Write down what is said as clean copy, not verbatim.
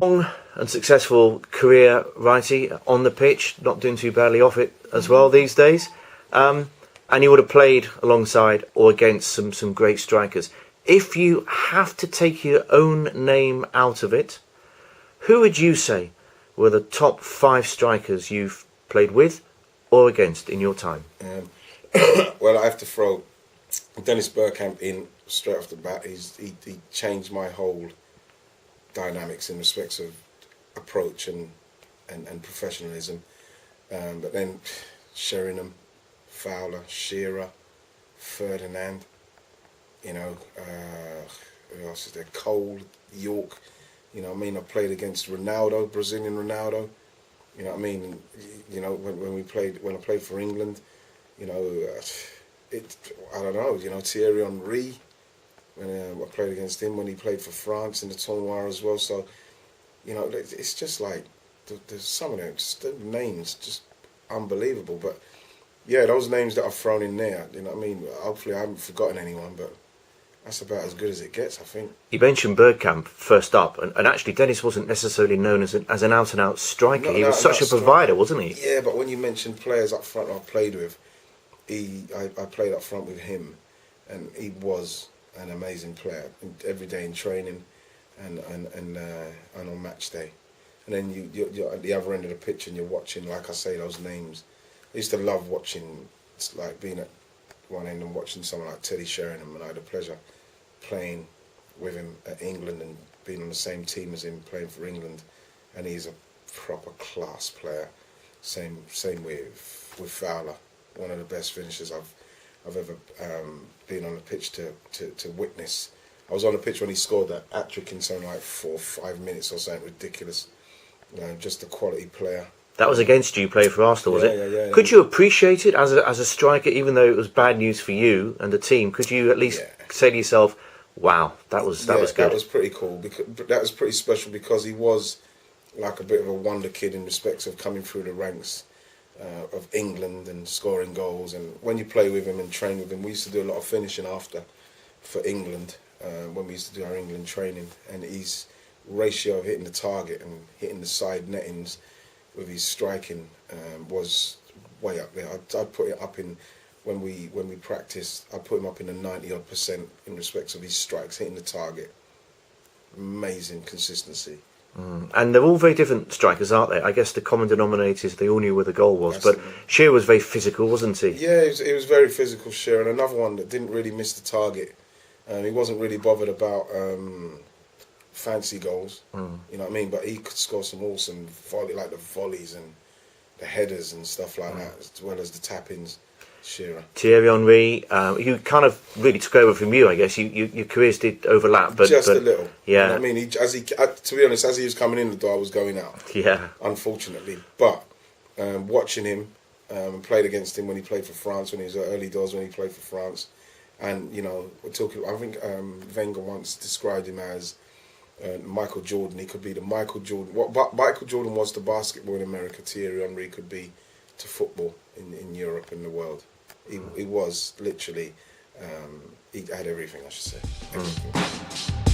Long and successful career, Righty, on the pitch, not doing too badly off it as well these days. And you would have played alongside or against some great strikers. If you have to take your own name out of it, who would you say were the top 5 strikers you've played with or against in your time? Well, I have to throw Dennis Bergkamp in straight off the bat. He changed my whole dynamics in respects of approach and professionalism. But then Sheringham, Fowler, Shearer, Ferdinand, who else is there? Cole, York. I played against Ronaldo, Brazilian Ronaldo. When I played for England, I don't know, Thierry Henry, when I played against him when he played for France in the tournoi as well. So, it's just like, there's some of them, just the names, just unbelievable. But yeah, those names that I've thrown in there, hopefully I haven't forgotten anyone, but that's about as good as it gets, I think. You mentioned Bergkamp first up, and actually Dennis wasn't necessarily known as an out-and-out striker. He was such a provider, wasn't he? Yeah, but when you mentioned players up front I played with, I played up front with him, and he was an amazing player every day in training and on match day. And then you're at the other end of the pitch and you're watching, like I say, those names. I used to love watching, it's like being at one end and watching someone like Teddy Sheringham, and I had the pleasure playing with him at England and being on the same team as him, playing for England. And he's a proper class player. Same with Fowler, one of the best finishers I've ever been on the pitch to witness. I was on the pitch when he scored that hat-trick in something like 4 or 5 minutes or something ridiculous. Just a quality player. That was against you, playing for Arsenal, was it? Yeah. Could you appreciate it as a striker, even though it was bad news for you and the team? Could you at least say to yourself, "Wow, that was good"? That was pretty cool. That was pretty special because he was like a bit of a wonder kid in respects of coming through the ranks of England and scoring goals. And when you play with him and train with him, we used to do a lot of finishing after for England when we used to do our England training. And his ratio of hitting the target and hitting the side nettings with his striking was way up there. I'd put it up in, when we practiced, I'd put him up in the 90-odd% in respects of his strikes, hitting the target. Amazing consistency. And they're all very different strikers, aren't they? I guess the common denominator is they all knew where the goal was. But Shearer was very physical, wasn't he? Yeah, he was very physical, Shearer. And another one that didn't really miss the target. He wasn't really bothered about fancy goals, you know what I mean? But he could score some awesome like the volleys and the headers and stuff like that, as well as the tap-ins. Shearer. Thierry Henry, who kind of really took over from you, I guess. Your careers did overlap, but just a little. Yeah. You know what I mean, to be honest, as he was coming in the door, I was going out. Yeah. Unfortunately, but watching him, played against him when he played for France, when he was early doors when he played for France, and we're talking. I think Wenger once described him as Michael Jordan. He could be the Michael Jordan. What Michael Jordan was to basketball in America, Thierry Henry could be to football in Europe and the world. He was literally, he had everything, I should say. Everything.